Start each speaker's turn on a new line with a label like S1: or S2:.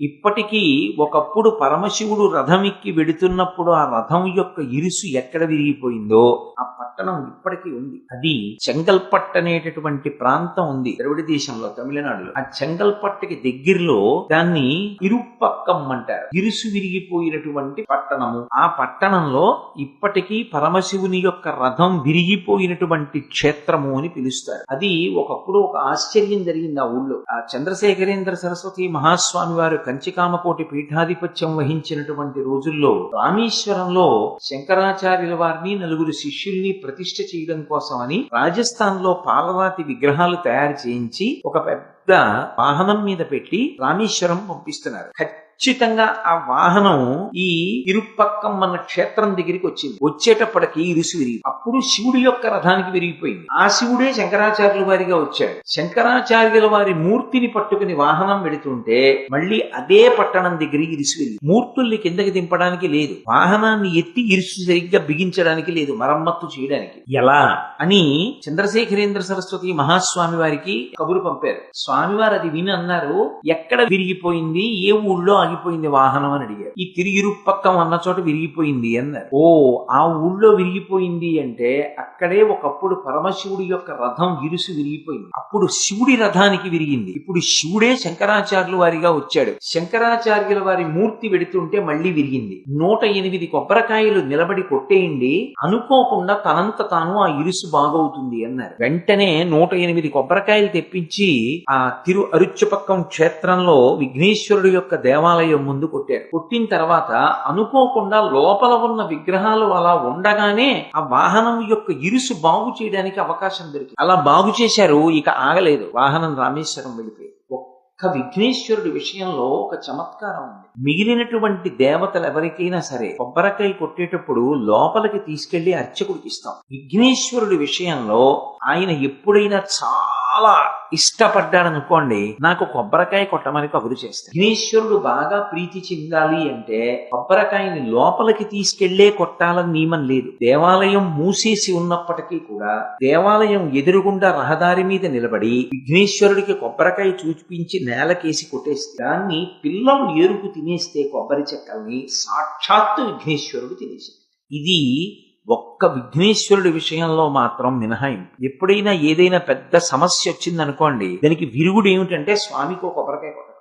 S1: ఇప్పటికీ ఒకప్పుడు పరమశివుడు రథం ఎక్కి వెడుతున్నప్పుడు ఆ రథం యొక్క ఇరుసు ఎక్కడ విరిగిపోయిందో ఆ పట్టణం ఇప్పటికీ ఉంది. అది చెంగల్పట్టు అనేటటువంటి ప్రాంతం ఉంది ద్రవిడ దేశంలో, తమిళనాడులో. ఆ చెంగల్పట్టుకి దగ్గరలో దాన్ని ఇరుపక్కం అంటారు. ఇరుసు విరిగిపోయినటువంటి పట్టణము. ఆ పట్టణంలో ఇప్పటికీ పరమశివుని యొక్క రథం విరిగిపోయినటువంటి క్షేత్రము అని పిలుస్తారు. అది ఒకప్పుడు ఒక ఆశ్చర్యం జరిగింది ఆ ఊళ్ళో. ఆ చంద్రశేఖరేంద్ర సరస్వతి మహాస్వామి వారు కంచికామకోటి పీఠాధిపత్యం వహించినటువంటి రోజుల్లో రామేశ్వరంలో శంకరాచార్యుల వారిని నలుగురు శిష్యుల్ని ప్రతిష్ఠ చేయడం కోసమని రాజస్థాన్ లో పాలరాతి విగ్రహాలు తయారు చేయించి ఒక పెద్ద వాహనం మీద పెట్టి రామేశ్వరం పంపిస్తున్నారు. ఖచ్చితంగా ఆ వాహనం ఈ ఇరుపక్కం అన్న క్షేత్రం దగ్గరికి వచ్చింది. వచ్చేటప్పటికి ఇరుసు విరిగి, అప్పుడు శివుడి యొక్క రథానికి విరిగిపోయింది. ఆ శివుడే శంకరాచార్యుల వారిగా వచ్చాడు. శంకరాచార్యుల వారి మూర్తిని పట్టుకుని వాహనం వెళుతుంటే మళ్ళీ అదే పట్టణం దగ్గర ఇరుసు విరిగి, మూర్తుల్ని కిందకి దింపడానికి లేదు, వాహనాన్ని ఎత్తి ఇరుసు సరిగ్గా బిగించడానికి లేదు, మరమ్మత్తు చేయడానికి. ఎలా అని చంద్రశేఖరేంద్ర సరస్వతి మహాస్వామి వారికి కబురు పంపారు. స్వామివారు అది విని అన్నారు, ఎక్కడ విరిగిపోయింది, ఏ ఊళ్ళో ఆగిపోయింది వాహనం అని అడిగారు. ఈ తిరిగిరుపక్కం అన్న చోట విరిగిపోయింది అన్నారు. ఓ, ఆ ఊళ్ళో విరిగిపోయింది అంటే అక్కడే ఒకప్పుడు పరమశివుడి యొక్క రథం ఇరుసు విరిగిపోయింది. అప్పుడు శివుడి రథానికి విరిగింది. ఇప్పుడు శివుడే శంకరాచార్యుల వారిగా వచ్చాడు. శంకరాచార్యుల వారి మూర్తి వెడుతుంటే మళ్ళీ విరిగింది. 108 కొబ్బరికాయలు నిలబడి కొట్టేయండి, అనుకోకుండా తనంత తాను ఆ ఇరుసు బాగవుతుంది అన్నారు. వెంటనే 108 కొబ్బరికాయలు తెప్పించి ఆ అరుచుపక్కం క్షేత్రంలో విఘ్నేశ్వరుడు యొక్క దేవాలయం ముందు కొట్టారు. కొట్టిన తర్వాత అనుకోకుండా లోపల ఉన్న విగ్రహాలు అలా ఉండగానే ఆ వాహనం యొక్క ఇరుసు బాగు చేయడానికి అవకాశం దొరికింది. అలా బాగు చేశారు. ఇక ఆగలేదు, వాహనం రామేశ్వరం వెళ్ళిపోయి. ఒక్క విఘ్నేశ్వరుడి విషయంలో ఒక చమత్కారం ఉంది. మిగిలినటువంటి దేవతలు ఎవరికైనా సరే కొబ్బరికాయ కొట్టేటప్పుడు లోపలికి తీసుకెళ్లి అర్చకుడికి ఇస్తాం. విఘ్నేశ్వరుడి విషయంలో ఆయన ఎప్పుడైనా చాలా ఇష్టపడ్డాడనుకోండి, నాకు కొబ్బరికాయ కొట్టమని కబురు చేస్తాను. విఘ్నేశ్వరుడు బాగా ప్రీతి చెందాలి అంటే కొబ్బరికాయని లోపలికి తీసుకెళ్లే కొట్టాలని నియమం లేదు. దేవాలయం మూసేసి ఉన్నప్పటికీ కూడా దేవాలయం ఎదురుగుండా రహదారి మీద నిలబడి విఘ్నేశ్వరుడికి కొబ్బరికాయ చూపించి నేలకేసి కొట్టేస్తే దాన్ని పిల్లలు ఏరుకు తినేస్తే కొబ్బరి చెక్కల్ని సాక్షాత్తు విఘ్నేశ్వరుడు తినేసింది. ఇది ఒక్క విఘ్నేశ్వరుడి విషయంలో మాత్రం మినహాయింపు. ఎప్పుడైనా ఏదైనా పెద్ద సమస్య వచ్చిందనుకోండి, దానికి విరుగుడు ఏమిటంటే స్వామికి కొబ్బరికాయ కొట్టాలి.